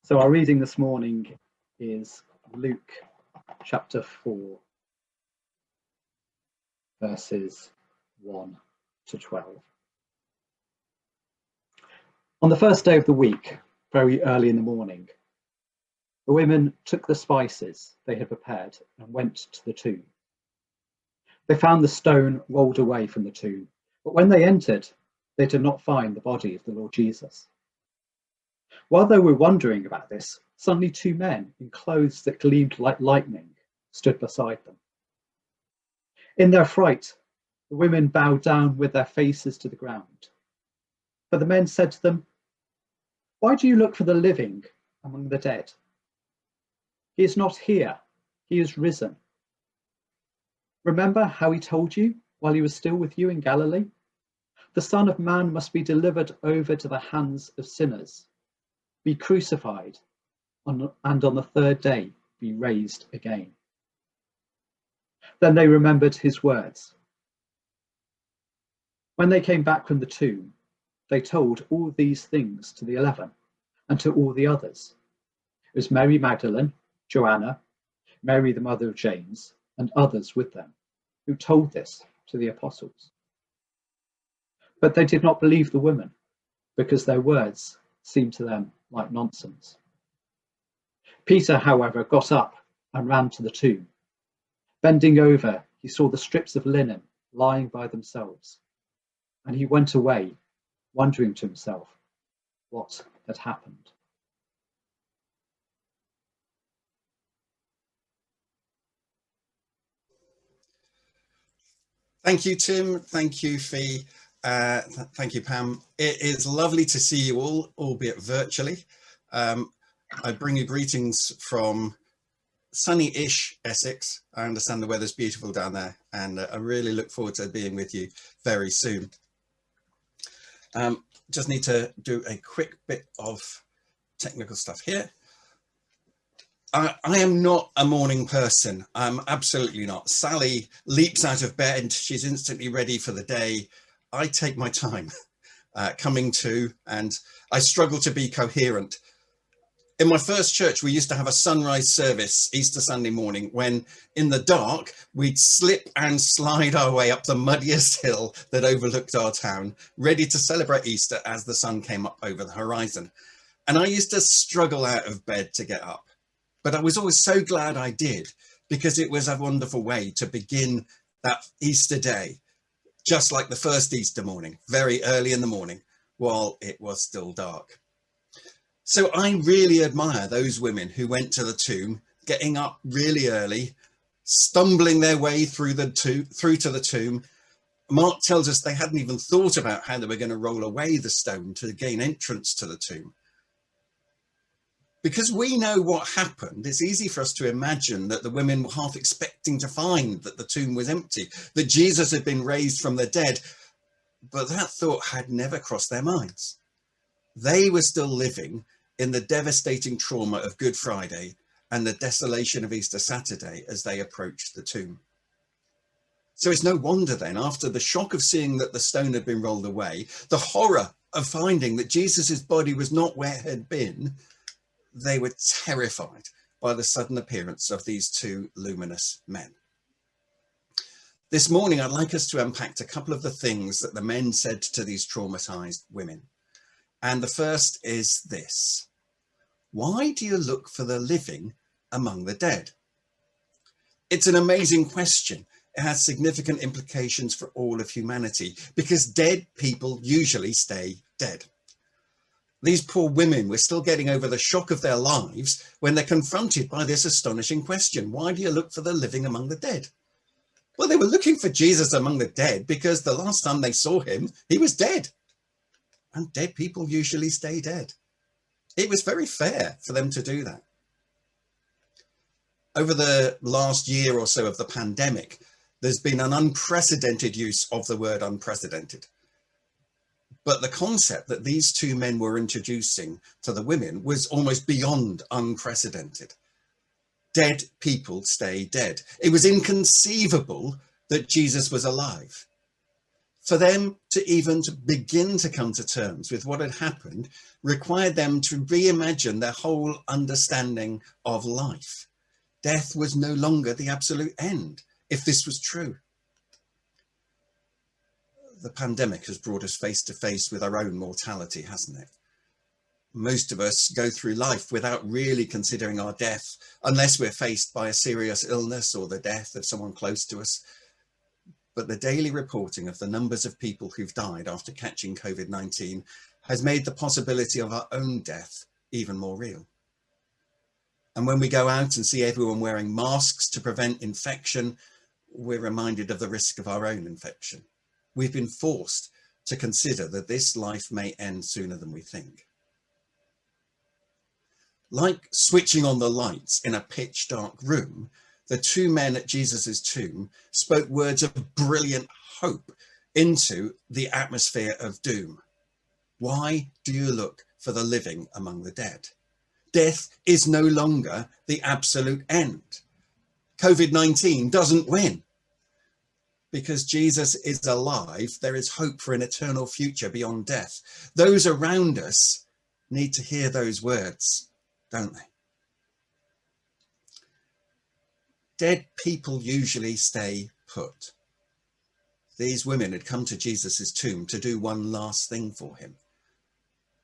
So our reading this morning is Luke chapter 4, verses 1 to 12. On the first day of the week, very early in the morning, the women took the spices they had prepared and went to the tomb. They found the stone rolled away from the tomb, but when they entered, they did not find the body of the Lord Jesus. While they were wondering about this, suddenly two men in clothes that gleamed like lightning stood beside them. In their fright, the women bowed down with their faces to the ground. But the men said to them, "Why do you look for the living among the dead? He is not here, he is risen. Remember how he told you while he was still with you in Galilee? The Son of Man must be delivered over to the hands of sinners, be crucified, and on the third day be raised again." Then they remembered his words. When they came back from the tomb, they told all these things to the 11 and to all the others. It was Mary Magdalene, Joanna, Mary the mother of James, and others with them, who told this to the apostles. But they did not believe the women, because their words seemed to them like nonsense. Peter, however, got up and ran to the tomb. Bending over, he saw the strips of linen lying by themselves, and he went away, wondering to himself what had happened. Thank you, Tim. Thank you, Fee. Thank you, Pam. It is lovely to see you all, albeit virtually. I bring you greetings from sunny-ish Essex. I understand the weather's beautiful down there, and I really look forward to being with you very soon. Just need to do a quick bit of technical stuff here. I am not a morning person. I'm absolutely not. Sally leaps out of bed. She's instantly ready for the day. I take my time coming to, and I struggle to be coherent. In my first church, we used to have a sunrise service Easter Sunday morning when in the dark, we'd slip and slide our way up the muddiest hill that overlooked our town, ready to celebrate Easter as the sun came up over the horizon. And I used to struggle out of bed to get up. But I was always so glad I did, because it was a wonderful way to begin that Easter day, just like the first Easter morning, very early in the morning, while it was still dark. So I really admire those women who went to the tomb, getting up really early, stumbling their way through to the tomb. Mark tells us they hadn't even thought about how they were going to roll away the stone to gain entrance to the tomb. Because we know what happened, it's easy for us to imagine that the women were half expecting to find that the tomb was empty, that Jesus had been raised from the dead, but that thought had never crossed their minds. They were still living in the devastating trauma of Good Friday and the desolation of Easter Saturday as they approached the tomb. So it's no wonder then, after the shock of seeing that the stone had been rolled away, the horror of finding that Jesus's body was not where it had been, they were terrified by the sudden appearance of these two luminous men. This morning, I'd like us to unpack a couple of the things that the men said to these traumatized women. And the first is this: why do you look for the living among the dead? It's an amazing question. It has significant implications for all of humanity, because dead people usually stay dead. These poor women were still getting over the shock of their lives when they're confronted by this astonishing question: why do you look for the living among the dead? Well, they were looking for Jesus among the dead because the last time they saw him, he was dead. And dead people usually stay dead. It was very fair for them to do that. Over the last year or so of the pandemic, there's been an unprecedented use of the word unprecedented. But the concept that these two men were introducing to the women was almost beyond unprecedented. Dead people stay dead. It was inconceivable that Jesus was alive. For them to begin to come to terms with what had happened required them to reimagine their whole understanding of life. Death was no longer the absolute end, if this was true. The pandemic has brought us face to face with our own mortality, hasn't it? Most of us go through life without really considering our death, unless we're faced by a serious illness or the death of someone close to us. But the daily reporting of the numbers of people who've died after catching COVID-19 has made the possibility of our own death even more real. And when we go out and see everyone wearing masks to prevent infection, we're reminded of the risk of our own infection. We've been forced to consider that this life may end sooner than we think. Like switching on the lights in a pitch dark room, the two men at Jesus's tomb spoke words of brilliant hope into the atmosphere of doom. Why do you look for the living among the dead? Death is no longer the absolute end. COVID-19 doesn't win. Because Jesus is alive, there is hope for an eternal future beyond death. Those around us need to hear those words, don't they? Dead people usually stay put. These women had come to Jesus's tomb to do one last thing for him.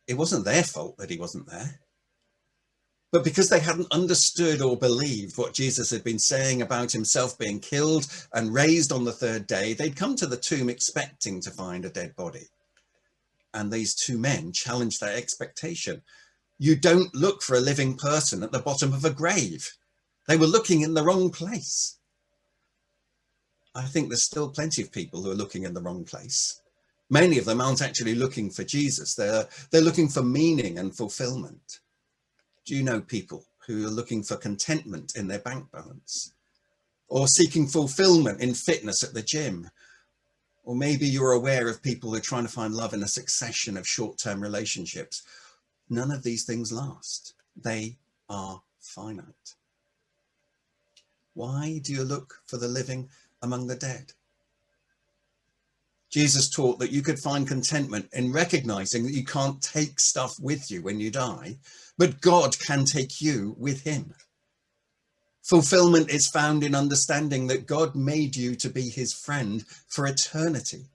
It wasn't their fault that he wasn't there. But because they hadn't understood or believed what Jesus had been saying about himself being killed and raised on the third day, they'd come to the tomb expecting to find a dead body. And these two men challenged their expectation. You don't look for a living person at the bottom of a grave. They were looking in the wrong place. I think there's still plenty of people who are looking in the wrong place. Many of them aren't actually looking for Jesus. They're looking for meaning and fulfillment. Do you know people who are looking for contentment in their bank balance, or seeking fulfillment in fitness at the gym? Or maybe you're aware of people who are trying to find love in a succession of short-term relationships. None of these things last. They are finite. Why do you look for the living among the dead? Jesus taught that you could find contentment in recognizing that you can't take stuff with you when you die, but God can take you with him. Fulfillment is found in understanding that God made you to be his friend for eternity.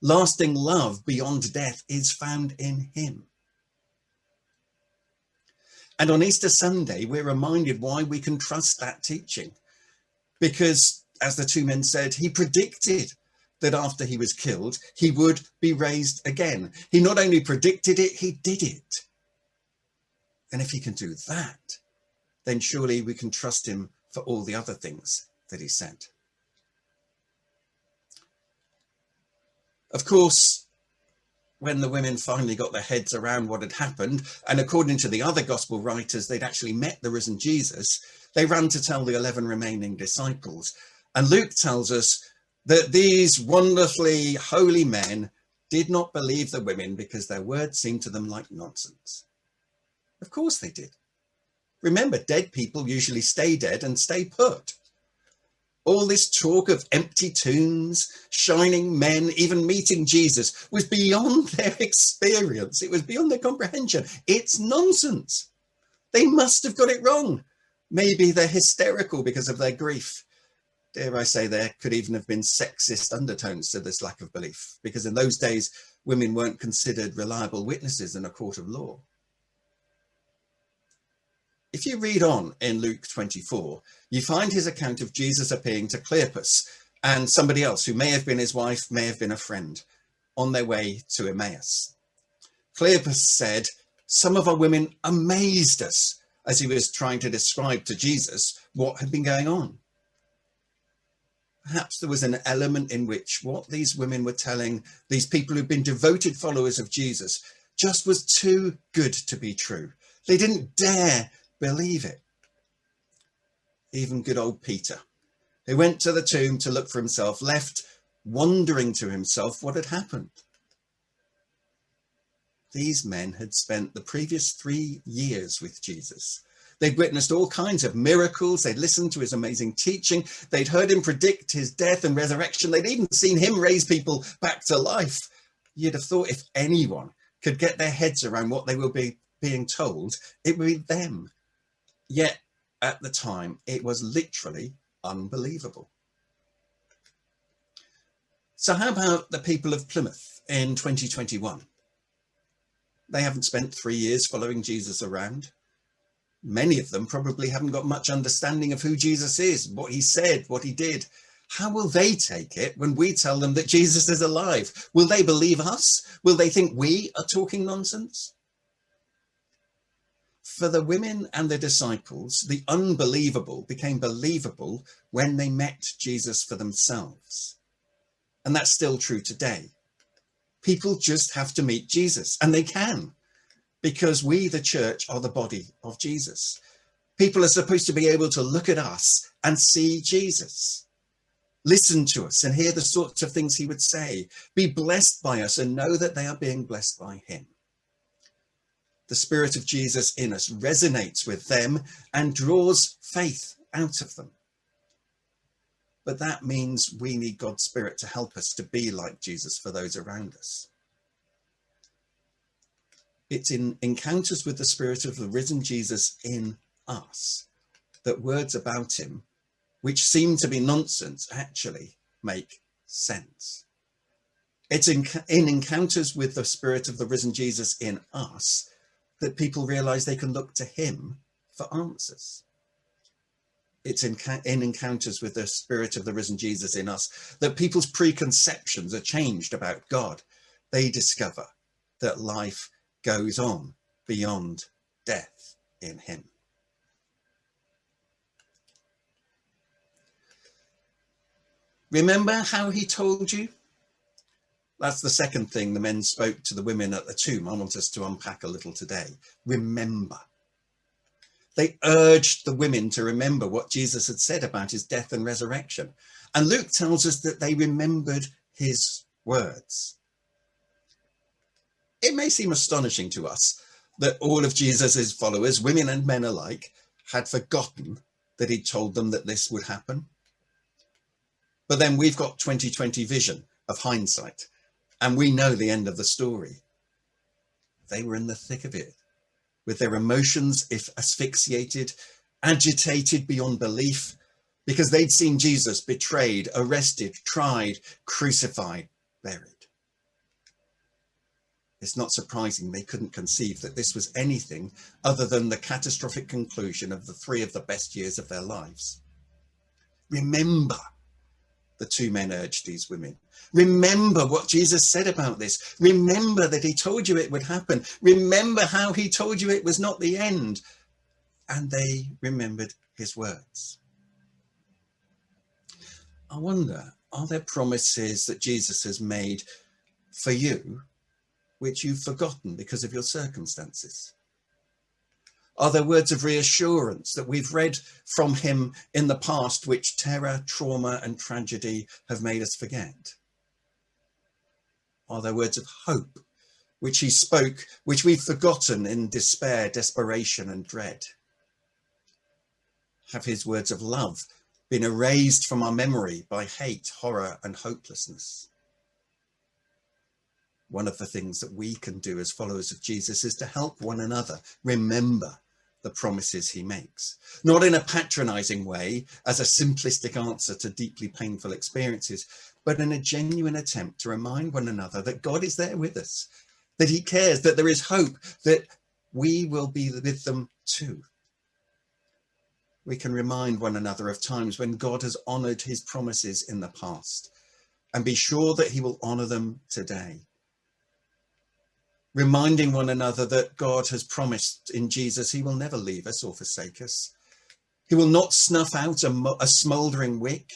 Lasting love beyond death is found in him. And on Easter Sunday, we're reminded why we can trust that teaching. Because, as the two men said, he predicted that after he was killed, he would be raised again. He not only predicted it, he did it. And if he can do that, then surely we can trust him for all the other things that he said. Of course, when the women finally got their heads around what had happened, and according to the other gospel writers, they'd actually met the risen Jesus, they ran to tell the 11 remaining disciples. And Luke tells us that these wonderfully holy men did not believe the women because their words seemed to them like nonsense. Of course they did. Remember, dead people usually stay dead and stay put. All this talk of empty tombs, shining men, even meeting Jesus was beyond their experience. It was beyond their comprehension. It's nonsense. They must have got it wrong. Maybe they're hysterical because of their grief. Dare I say, there could even have been sexist undertones to this lack of belief, because in those days, women weren't considered reliable witnesses in a court of law. If you read on in Luke 24, you find his account of Jesus appearing to Cleopas and somebody else who may have been his wife, may have been a friend, on their way to Emmaus. Cleopas said, "Some of our women amazed us," as he was trying to describe to Jesus what had been going on. Perhaps there was an element in which what these women were telling these people who'd been devoted followers of Jesus just was too good to be true. They didn't dare believe it. Even good old Peter, who went to the tomb to look for himself, left wondering to himself what had happened. These men had spent the previous 3 years with Jesus. They'd witnessed all kinds of miracles. They'd listened to his amazing teaching. They'd heard him predict his death and resurrection. They'd even seen him raise people back to life. You'd have thought if anyone could get their heads around what they were being told, it would be them. Yet at the time, it was literally unbelievable. So how about the people of Plymouth in 2021? They haven't spent 3 years following Jesus around. Many of them probably haven't got much understanding of who Jesus is, what he said, what he did. How will they take it when we tell them that Jesus is alive? Will they believe us? Will they think we are talking nonsense? For the women and the disciples, the unbelievable became believable when they met Jesus for themselves. And that's still true today. People just have to meet Jesus, and they can, because we, the church, are the body of Jesus. People are supposed to be able to look at us and see Jesus, listen to us and hear the sorts of things he would say, be blessed by us and know that they are being blessed by him. The Spirit of Jesus in us resonates with them and draws faith out of them. But that means we need God's Spirit to help us to be like Jesus for those around us. It's in encounters with the Spirit of the risen Jesus in us that words about him, which seem to be nonsense, actually make sense. It's in encounters with the Spirit of the risen Jesus in us that people realize they can look to him for answers. It's in encounters with the Spirit of the risen Jesus in us that people's preconceptions are changed about God. They discover that life goes on beyond death in him. Remember how he told you? That's the second thing the men spoke to the women at the tomb. I want us to unpack a little today. Remember. They urged the women to remember what Jesus had said about his death and resurrection. And Luke tells us that they remembered his words. It may seem astonishing to us that all of Jesus's followers, women and men alike, had forgotten that he'd told them that this would happen. But then we've got 2020 vision of hindsight, and we know the end of the story. They were in the thick of it, with their emotions asphyxiated, agitated beyond belief, because they'd seen Jesus betrayed, arrested, tried, crucified, buried. It's not surprising they couldn't conceive that this was anything other than the catastrophic conclusion of the 3 of the best years of their lives. Remember, the 2 men urged these women. Remember what Jesus said about this. Remember that he told you it would happen. Remember how he told you it was not the end. And they remembered his words. I wonder, are there promises that Jesus has made for you which you've forgotten because of your circumstances? Are there words of reassurance that we've read from him in the past which terror, trauma and tragedy have made us forget? Are there words of hope which he spoke, which we've forgotten in despair, desperation and dread? Have his words of love been erased from our memory by hate, horror and hopelessness? One of the things that we can do as followers of Jesus is to help one another remember the promises he makes, not in a patronizing way as a simplistic answer to deeply painful experiences, but in a genuine attempt to remind one another that God is there with us, that he cares, that there is hope, that we will be with them too. We can remind one another of times when God has honored his promises in the past and be sure that he will honor them today. Reminding one another that God has promised in Jesus he will never leave us or forsake us. He will not snuff out a smouldering wick,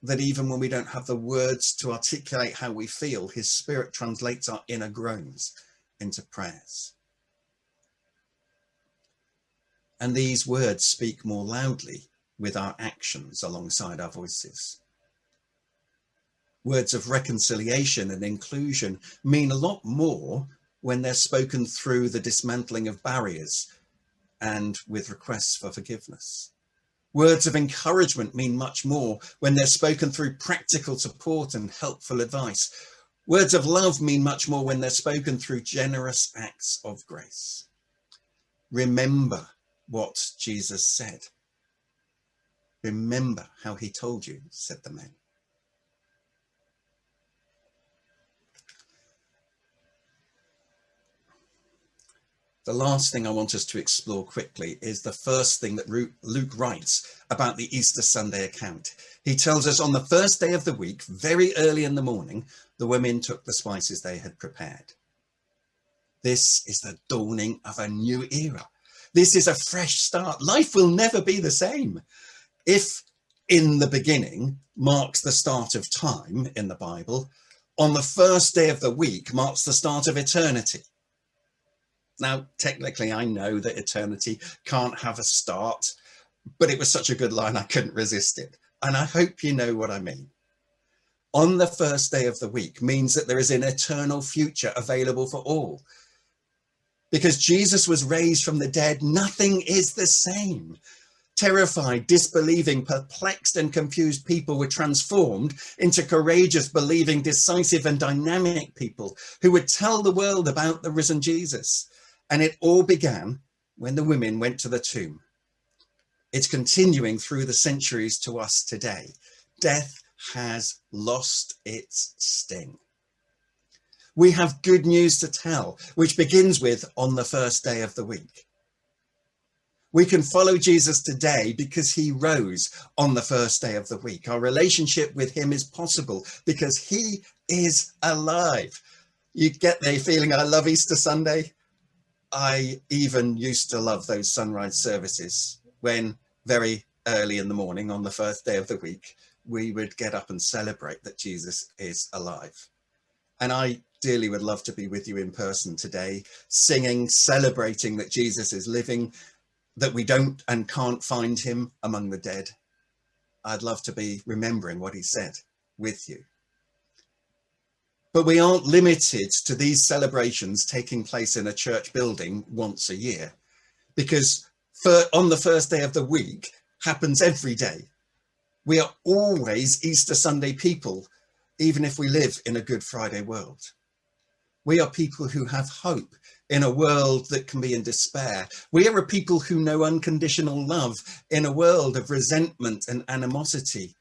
that even when we don't have the words to articulate how we feel, his Spirit translates our inner groans into prayers. And these words speak more loudly with our actions alongside our voices. Words of reconciliation and inclusion mean a lot more when they're spoken through the dismantling of barriers and with requests for forgiveness. Words of encouragement mean much more when they're spoken through practical support and helpful advice. Words of love mean much more when they're spoken through generous acts of grace. Remember what Jesus said. Remember how he told you, said the men. The last thing I want us to explore quickly is the first thing that Luke writes about the Easter Sunday account. He tells us on the first day of the week, very early in the morning, the women took the spices they had prepared. This is the dawning of a new era. This is a fresh start. Life will never be the same. If in the beginning marks the start of time in the Bible, on the first day of the week marks the start of eternity. Now, technically, I know that eternity can't have a start, but it was such a good line, I couldn't resist it. And I hope you know what I mean. On the first day of the week means that there is an eternal future available for all. Because Jesus was raised from the dead, nothing is the same. Terrified, disbelieving, perplexed and confused people were transformed into courageous, believing, decisive and dynamic people who would tell the world about the risen Jesus. And it all began when the women went to the tomb. It's continuing through the centuries to us today. Death has lost its sting. We have good news to tell, which begins with on the first day of the week. We can follow Jesus today because he rose on the first day of the week. Our relationship with him is possible because he is alive. You get the feeling I love Easter Sunday? I even used to love those sunrise services when very early in the morning on the first day of the week, we would get up and celebrate that Jesus is alive. And I dearly would love to be with you in person today, singing, celebrating that Jesus is living, that we don't and can't find him among the dead. I'd love to be remembering what he said with you. But we aren't limited to these celebrations taking place in a church building once a year, because on the first day of the week happens every day. We are always Easter Sunday people, even if we live in a Good Friday world. We are people who have hope in a world that can be in despair. We are a people who know unconditional love in a world of resentment and animosity.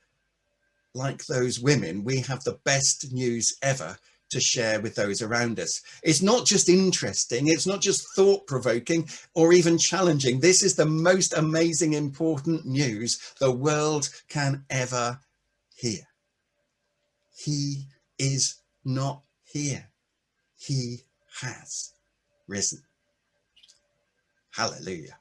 Like those women, we have the best news ever to share with those around us. It's not just interesting, it's not just thought-provoking or even challenging. This is the most amazing, important news the world can ever hear. He is not here. He has risen. Hallelujah.